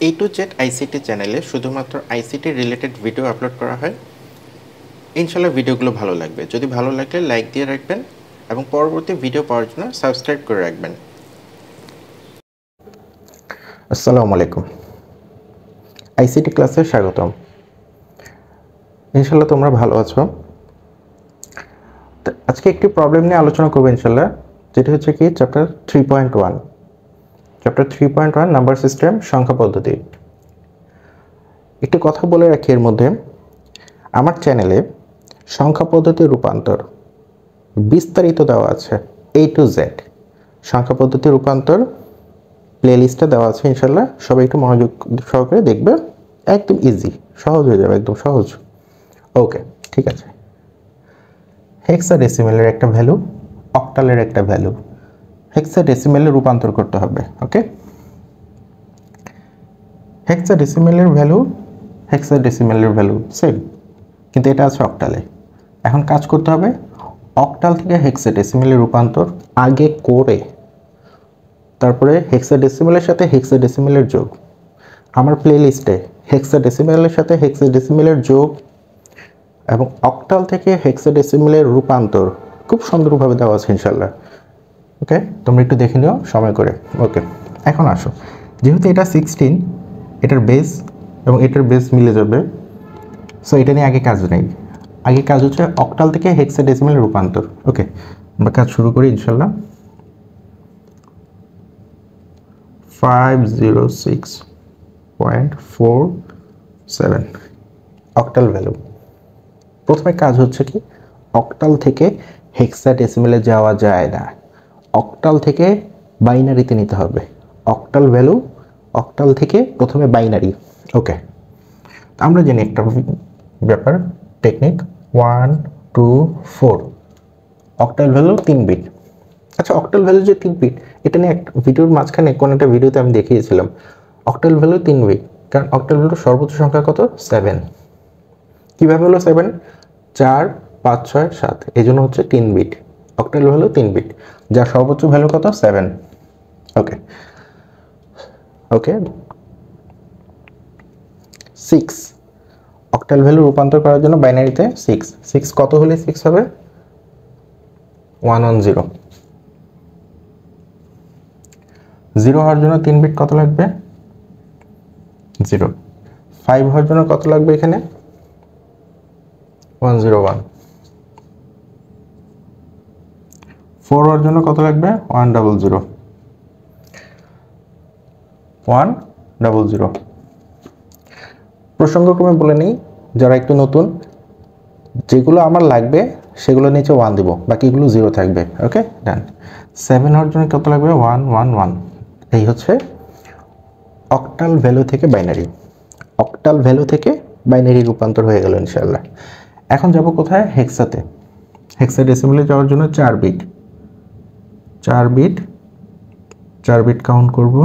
A to Z ICT চ্যানেলে শুধুমাত্র ICT related video upload করা হয়। ইনশাআল্লাহ ভিডিওগুলো ভালো লাগবে। যদি ভালো লাগলে লাইক দিয়ে রাখবেন এবং পরবর্তী ভিডিও পাওয়ার জন্য সাবস্ক্রাইব করে রাখবেন। আসসালামু আলাইকুম। ICT ক্লাসে স্বাগতম। ইনশাআল্লাহ তোমরা ভালো আছো। আজকে একটি প্রবলেম নিয়ে আলোচনা করব ইনশাআল্লাহ, যেটা হচ্ছে কি চ্যাপ্টার 3.1। চ্যাপ্টার 3.1 নাম্বার সিস্টেম, সংখ্যা পদ্ধতি। একটি কথা বলে রাখি এর মধ্যে, আমার চ্যানেলে সংখ্যা পদ্ধতির রূপান্তর বিস্তারিত দেওয়া আছে, A to Z সংখ্যা পদ্ধতির রূপান্তর প্লেলিস্টে দেওয়া আছে। ইনশাআল্লাহ সবাই একটু মনোযোগ সহকারে দেখবে, একদম ইজি, সহজ হয়ে যাবে, একদম সহজ। ওকে, ঠিক আছে। হেক্সাডেসিমেলের একটা ভ্যালু, অক্টালের একটা ভ্যালু হেক্সাডেসিমেলে রূপান্তর করতে হবে। ওকে, হেক্সাডেসিমেলের ভ্যালু সেম, কিন্তু এটা আছে অক্টালে। এখন কাজ করতে হবে অক্টাল থেকে হেক্সাডেসিমেলে রূপান্তর আগে করে তারপরে হেক্সাডেসিমেলের সাথে হেক্সাডেসিমেলের যোগ। আমার প্লেলিস্টে হেক্সাডেসিমেলের সাথে হেক্সাডেসিমেলের যোগ এবং অক্টাল থেকে হেক্সাডেসিমেলের রূপান্তর খুব সুন্দরভাবে দেওয়া আছে ইনশাআল্লাহ। ওকে, তোমরা একটু দেখে নিও সময় করে। ওকে, এখন আসো, যেহেতু এটা 16, এটার বেস এবং এটার বেস মিলে যাবে, সো এটা নিয়ে আগে কাজ নেই। আগে কাজ হচ্ছে অক্টাল থেকে হেক্সাডেসিমেল রূপান্তর। ওকে, আমরা কাজ শুরু করি ইনশাআল্লাহ। 506.47 অক্টাল ভ্যালু। প্রথমে কাজ হচ্ছে কি, অক্টাল থেকে হেক্সাডেসিমেলে যাওয়া যায় না, অক্টাল থেকে বাইনারিতে নিতে হবে। অক্টাল ভ্যালু অক্টাল থেকে প্রথমে বাইনারি। ওকে, আমরা জানি একটা ব্যাপার, টেকনিক 1 2 4 অক্টাল ভ্যালু 3 বিট। আচ্ছা, অক্টাল ভ্যালু যে 3 বিট, এটা নিয়ে একটা ভিডিওর মাঝখানে কোন একটা ভিডিওতে আমি দেখিয়েছিলাম অক্টাল ভ্যালু 3 বিট, কারণ অক্টাল ভ্যালু সর্বোচ্চ সংখ্যা কত? 7। কিভাবে হলো 7? 4 5 6 7, এই জন্য হচ্ছে 3 বিট। অক্টাল ভ্যালু 3 বিট, যার সর্বোচ্চ ভ্যালু কত? 7। ওকে ওকে 6 অক্টাল ভ্যালু রূপান্তর করার জন্য বাইনারিতে 6 কত হলে 6 হবে? 110। 0 হওয়ার জন্য 3 বিট কত লাগবে? 0। 5 হওয়ার জন্য কত লাগবে এখানে? 101। 4 হওয়ার জন্য কত লাগবে? 100। 100। প্রসঙ্গক্রমে বলে নিই, যারা একটু নতুন, যেগুলো আমার লাগবে সেগুলো নিচে 1 দিব, বাকিগুলো 0 থাকবে। ওকে, ডান। 7 হওয়ার জন্য কত লাগবে? 111। এই হচ্ছে অক্টাল ভ্যালু থেকে বাইনারি। অক্টাল ভ্যালু থেকে বাইনারি রূপান্তর হয়ে গেল ইনশাআল্লাহ। এখন যাব কোথায়? হেক্সাতে। হেক্সাডেসিমেলে যাওয়ার জন্য 4 বিট 4 বিট কাউন্ট করব।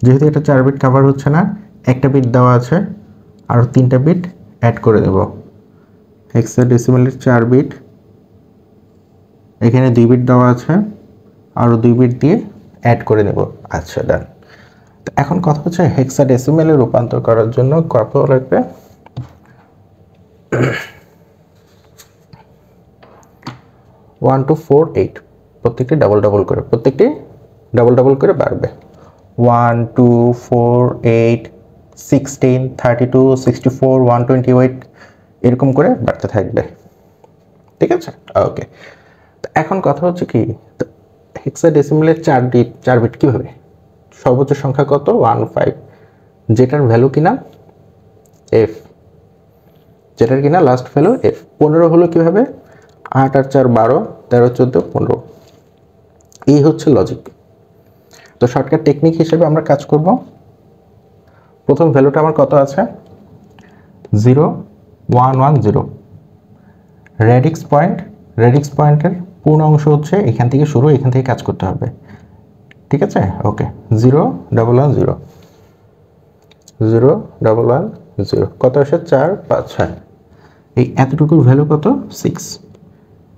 যেহেতু এটা 4 বিট কভার হচ্ছে না, একটা বিট দেওয়া আছে, আর 3টা বিট অ্যাড করে দেব। হেক্সাডেসিমেলের 4 বিট, এখানে 2 বিট দেওয়া আছে, আরও 2 বিট দিয়ে অ্যাড করে নেব। আচ্ছা, ডান। তো এখন কথা হচ্ছে হেক্সাডেসিমেলে রূপান্তর করার জন্য কত লাগবে? 1 2 4 8, প্রত্যেকটি ডাবল ডাবল করে বাড়বে। 1 2 4 8 16 32 64 128 এরকম করে বাড়তে থাকবে। ঠিক আছে, ওকে। এখন কথা হচ্ছে কি, হেক্সাডেসিমেলের 4 বিট কিভাবে? সর্বোচ্চ সংখ্যা কত? 15, যেটার ভ্যালু কিনা f, যেটার কিনা লাস্ট ভ্যালু f। 15 হলো কিভাবে? 8 আর 4 12, 13 14 15। এই হচ্ছে লজিক। তো শর্টকাট টেকনিক হিসেবে আমরা কাজ করব। প্রথম ভ্যালুটা আমার কত আছে? 0 1 1 0। রেডিক্স পয়েন্টের পূর্ণ অংশ হচ্ছে এখান থেকে শুরু, এখান থেকে কাজ করতে হবে। ঠিক আছে, ওকে। 0 1 1 0 0 1 1 0, কত আসে? 4 5 6। এই এতটুকুর ভ্যালু কত? 6।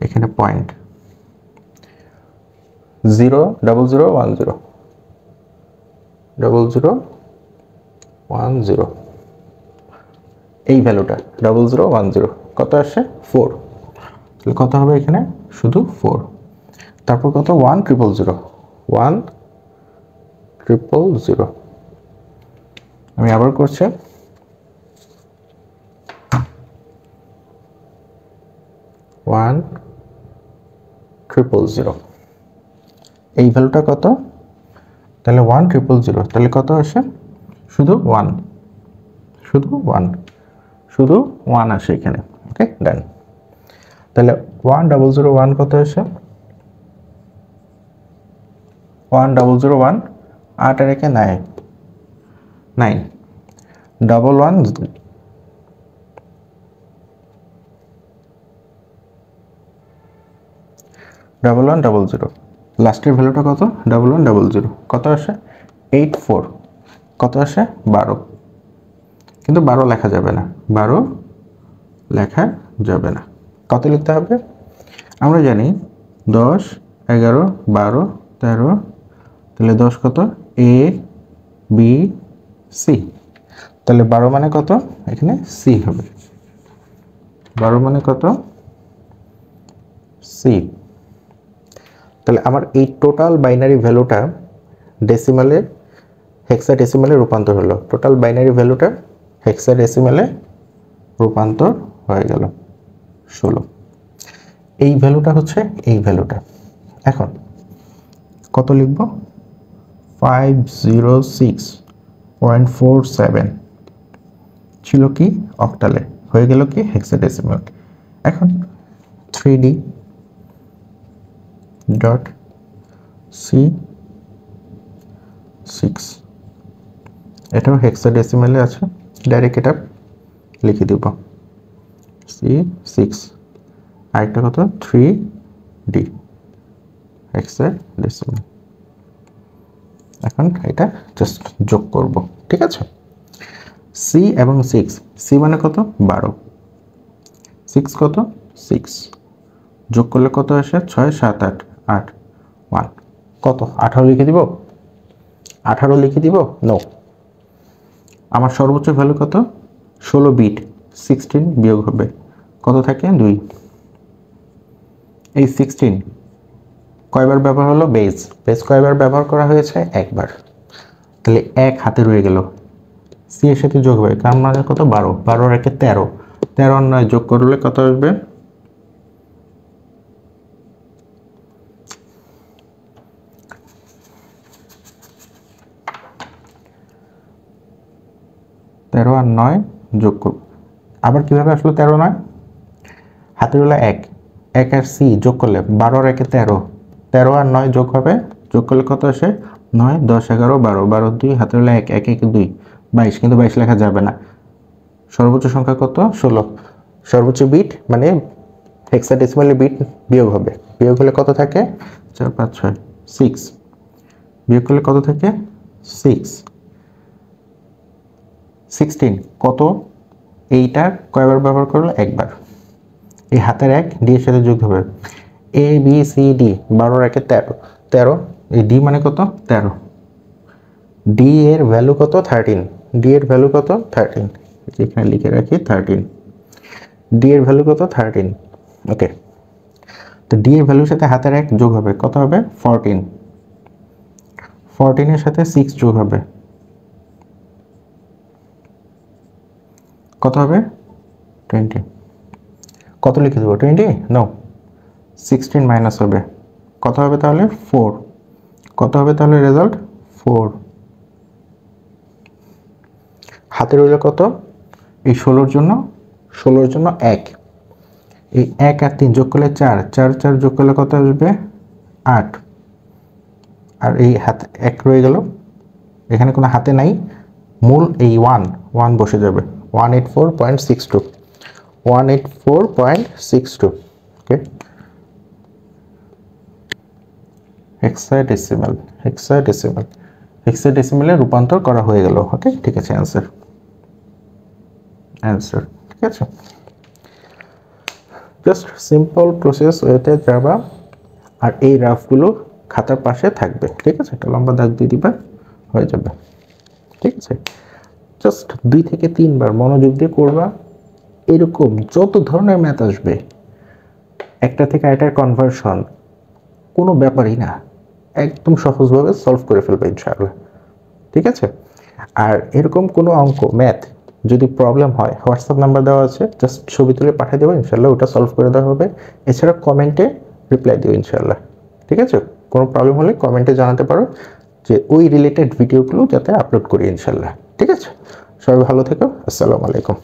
এখানে পয়েন্ট 0 0 0 1 0 0 0 1 0 এই ভ্যালুটা 0 0 1 0 কত আসে 4 তাহলে কত হবে এখানে শুধু 4 তারপর কত 1 0 0 1 0 0 আমি আবার করছি 1 0 0 এই ভ্যালুটা কত তাহলে 1 0 0 তাহলে কত আসে শুধু 1 শুধু 1 আসে এখানে ওকে ডান তাহলে 1 0 0 1 কত আসে 1 0 0 1 8 আর একে 9 9 1 1 1 1 0 লাস্টের ভ্যালুটা কত 1 1 0 0 কত আসে 84 কত আসে 12 কিন্তু 12 লেখা যাবে না 12 লেখা যাবে না কত লিখতে হবে আমরা জানি 10 11 12 13 তাহলে 10 কত a b c তাহলে 12 মানে কত এখানে c হবে 12 মানে কত c তাহলে আমার এই টোটাল বাইনারি ভ্যালুটা ডেসিমালে হেক্সাডেসিমালে রূপান্তর হলো টোটাল বাইনারি ভ্যালুটা হেক্সাডেসিমালে রূপান্তর হয়ে গেল 16 এই ভ্যালুটা হচ্ছে এই ভ্যালুটা এখন কত লিখব 506.47 ছিল কি অক্টালে হয়ে গেল কি হেক্সাডেসিমাল এখন 3d dot c6 এটাও হেক্সাডেসিমালে আছে ডাইরেক্ট এটা লিখে দেব c6 আরেকটা কত 3d হেক্সাডেসিমাল এখন এটা জাস্ট যোগ করব ঠিক আছে c এবং 6 c মানে কত 12 6 কত 6 যোগ করলে কত আসে 6 7 8 8 1 কত 18 লিখে দিব 18 লিখে দিব নো আমার সর্বোচ্চ ভ্যালু কত 16 বিট 16 বিয়োগ হবে কত থাকে 2 এই 16 কয়বার ব্যবহার হলো বেস কয়বার ব্যবহার করা হয়েছে একবার তাহলে এক হাতে রয়ে গেল c এর সাথে যোগ হবে কারণ মানে কত 12 12 এর একে 13 13 আর 9 যোগ করলে কত আসবে 13 আর 9 যোগ করব আবার কিভাবে আসলো 13 9 হাতের হলো 1 1 আর c যোগ করলে 12 আর 1 13 13 আর 9 যোগ হবে যোগ করলে কত আসে 9 10 11 12 12 2 হাতের হলো 1 1 1 2 22 কিন্তু 22 লেখা যাবে না সর্বোচ্চ সংখ্যা কত 16 সর্বোচ্চ বিট মানে হেক্সাডেসিমালে বিট বিয়োগ হবে বিয়োগ হলে কত থাকে 4 5 6 6 বিয়োগ করলে কত থাকে 6 16 কত এইটা কয়বার ব্যবহার করলো একবার এই হাতের 1 ডি এর সাথে যোগ হবে এ বি সি ডি 12 এর 13 13 এই ডি মানে কত 13 ডি এর ভ্যালু কত 13 ডি এর ভ্যালু কত 13 এখানে লিখে রাখি 13 ডি এর ভ্যালু কত 13 ওকে তো ডি এর ভ্যালুর সাথে হাতের 1 যোগ হবে কত হবে 14 14 এর সাথে 6 যোগ হবে কত হবে 20 কত লিখে দেব 20 নো 16 মাইনাস হবে কত হবে তাহলে 4 কত হবে তাহলে রেজাল্ট 4 হাতে রইল কত এই 16 এর জন্য 1 এই 1 আর 3 যোগ করলে 4 4 4 যোগ করলে কত আসবে 8 আর এই হাতে 1 রয়ে গেল এখানে কোনো হাতে নাই মূল এই 1 বসে যাবে 184.62 184.62 ওকে হেক্সাডেসিমালে রূপান্তর করা হয়ে গেল ওকে ঠিক আছে অ্যানসার ঠিক আছে জাস্ট সিম্পল প্রসেস ওয়েতে যাবা আর এই রাফগুলো খাতার পাশে থাকবে, ঠিক আছে? একটা লম্বা দাগ দিয়ে দিবা, হয়ে যাবে, ঠিক আছে? জাস্ট 2 থেকে 3 বার মনোযোগ দিয়ে করবা। এরকম যত ধরনের ম্যাথ আসবে, একটা থেকে আরেকটার কনভার্সন কোনো ব্যাপারই না, একদম সহজভাবে সলভ করে ফেলবে ইনশাআল্লাহ, ঠিক আছে? আর এরকম কোনো অঙ্ক ম্যাথ যদি প্রবলেম হয়, হোয়াটসঅ্যাপ নাম্বার দেওয়া আছে, জাস্ট ছবি তুলে পাঠিয়ে দেবো, ইনশাআল্লাহ ওটা সলভ করে দেওয়া হবে। এছাড়া কমেন্টে রিপ্লাই দিও ইনশাআল্লাহ, ঠিক আছে? কোনো প্রবলেম হলে কমেন্টে জানাতে পারো, যে ওই রিলেটেড ভিডিওগুলো যাতে আপলোড করি ইনশাআল্লাহ, ঠিক আছে? সবাই ভালো থেকো, আসসালামু আলাইকুম।